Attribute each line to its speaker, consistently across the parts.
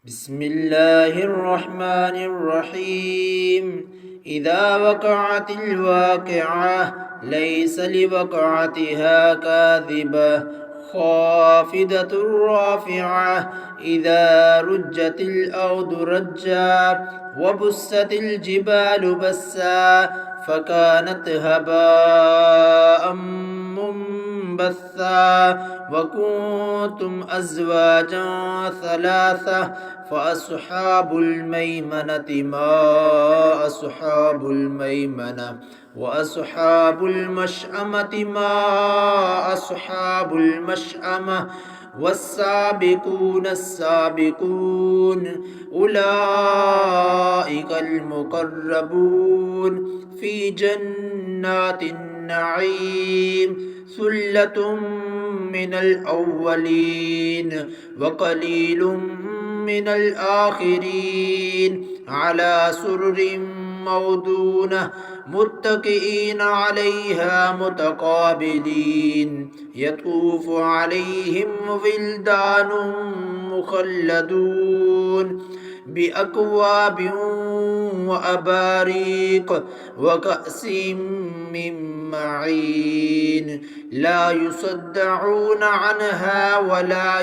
Speaker 1: بسم الله الرحمن الرحيم. إذا وقعت الواقعة ليس لوقعتها كاذبة خافضة رافعة. إذا رجت الأرض رجا وبست الجبال بسا فكانت هباء منبثا وكنتم أزواجا ثلاثة فأصحاب الميمنة ما أصحاب الميمنة وأصحاب المشأمة ما أصحاب المشأمة والسابقون السابقون أولئك المقربون في جنات النعيم ثلة من الأولين وقليل من الآخرين على سرر موضونة متكئين عليها متقابلين يطوف عليهم ولدان مخلدون بأكواب وأباريق وكأس من معين لا يصدعون عنها ولا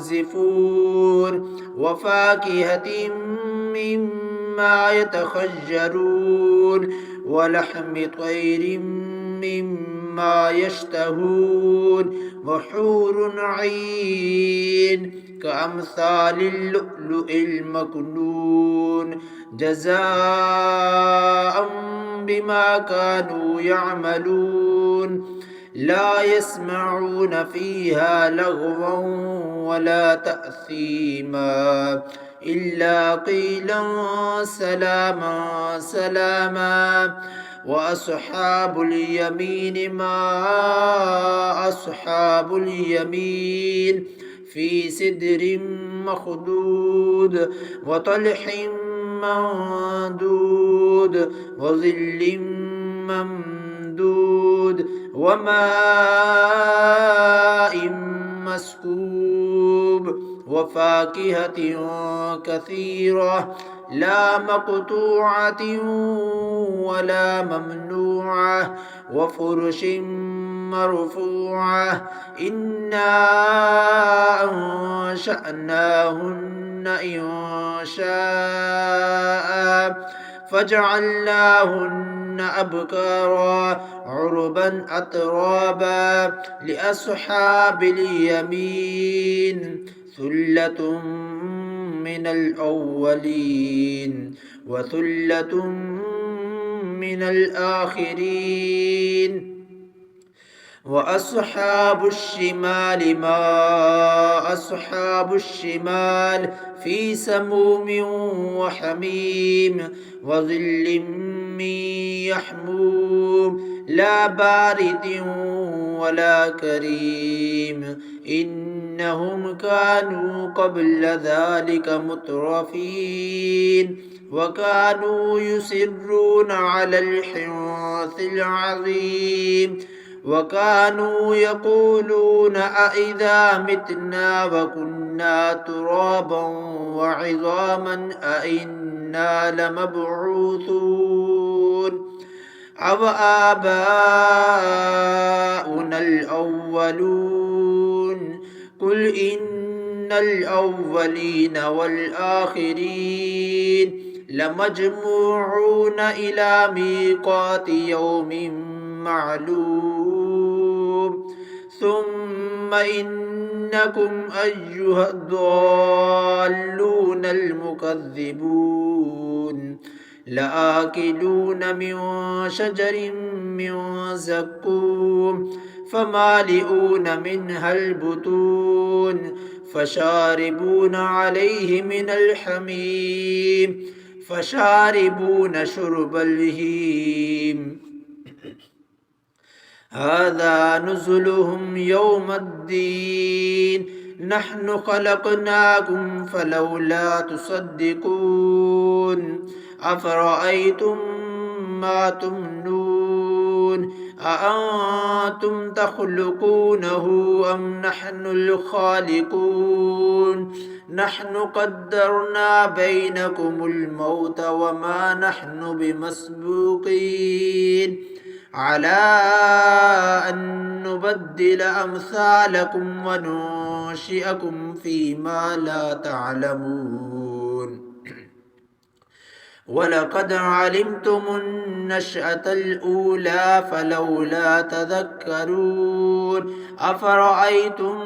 Speaker 1: ينزفون وفاكهة مما يتخيرون ولحم طير مما يشتهون وحور عين كأمثال اللؤلؤ المكنون جزاء بما كانوا يعملون لا يسمعون فيها لغوا ولا تأثيما إلا قيلا سلاما سلاما وأصحاب اليمين ما أصحاب اليمين في سدر مخدود وطلح منضود وظل ممدود وماء مسكوب وفاكهة كثيرة لا مقطوعة ولا ممنوعة وفرش مرفوعة إنا أنشأناهن إنشاء فجعلناهن أبكارا عربا أترابا لأصحاب اليمين ثلة من الأولين وثلة من الآخرين وأصحاب الشمال ما أصحاب الشمال في سموم وحميم وظل من يحموم لا بارد ولا كريم إنهم كانوا قبل ذلك مترفين وكانوا يصرون على الحنث العظيم وكانوا يقولون أإذا متنا وكنا ترابا وعظاما أإنا لمبعوثون أو آباؤنا الأولون قل إن الأولين والآخرين لمجموعون إلى ميقات يوم معلوم ثم إنكم أيها الضالون المكذبون لآكلون من شجر من زقوم فمالئون منها البطون فشاربون عليه من الحميم فشاربون شرب الهيم هذا نزلهم يوم الدين نحن خلقناكم فلولا تصدقون أفرأيتم ما تمنون أأنتم تخلقونه أم نحن الخالقون نحن قدرنا بينكم الموت وما نحن بمسبوقين على أن نبدل أمثالكم وننشئكم فيما لا تعلمون ولقد علمتم النشأة الأولى فلولا تذكرون أفرأيتم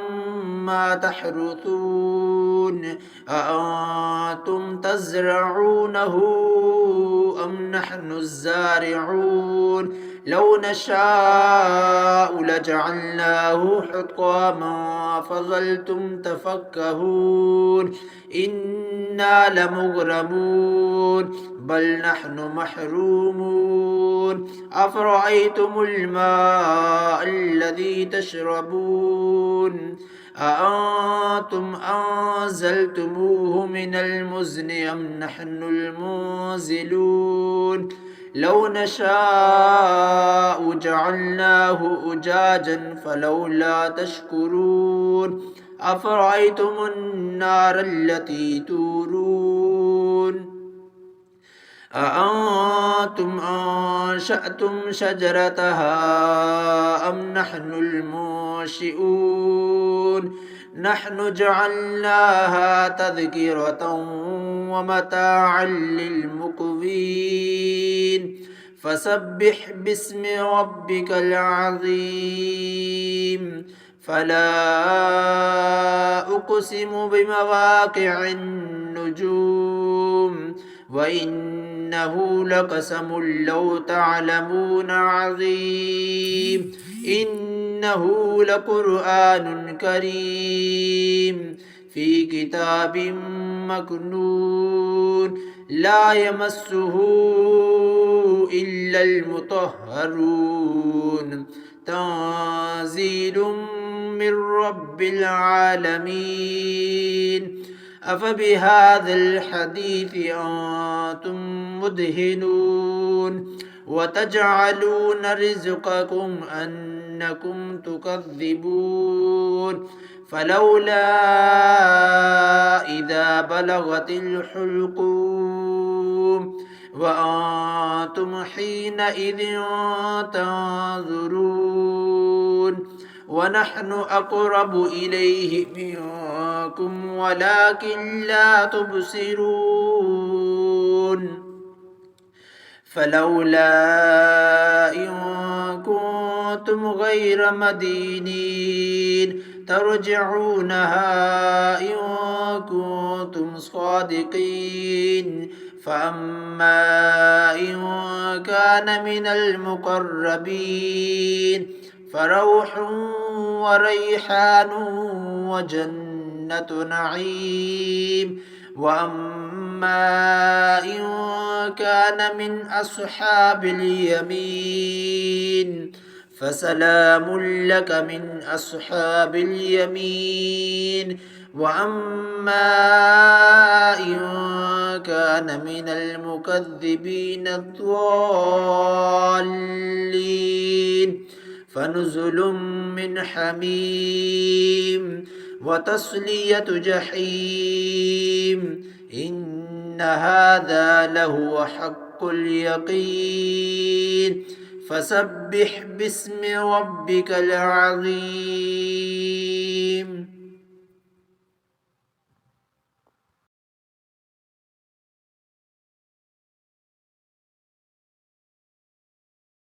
Speaker 1: ما تحرثون أأنتم تزرعونه أم نحن الزارعون لو نشاء لجعلناه حطاما فظلتم تفكهون إنا لمغرمون بل نحن محرومون أفرأيتم الماء الذي تشربون أأنتم أنزلتموه من المزن أم نحن المنزلون لو نشاء جعلناه أجاجا فلولا تشكرون أفرأيتم النار التي تورون أأنتم أنشأتم شجرتها أم نحن المنشئون نحن جعلناها تذكرة ومتاعا للمقوين فسبح باسم ربك العظيم فلا أقسم بمواقع النجوم وإنه لقسم لو تعلمون عظيم إنه لقرآن كريم في كتاب مكنون لا يمسه إلا المطهرون تنزيل من رب العالمين أفبهذا الحديث أنتم مدهنون وتجعلون رزقكم أنكم تكذبون فلولا إذا بلغت الحلقوم وأنتم حينئذ تنظرون ونحن أقرب إليه منكم ولكن لا تبصرون فلولا إن كنتم غير مدينين ترجعونها إن كنتم صادقين فأما إن كان من المقربين فروح وريحان وجنة نعيم وأما إن كان من أصحاب اليمين فسلام لك من أصحاب اليمين وأما إن كان من المكذبين الضالين فنزل من حميم وتصلية جحيم إن هذا لهو حق اليقين فسبح باسم ربك العظيم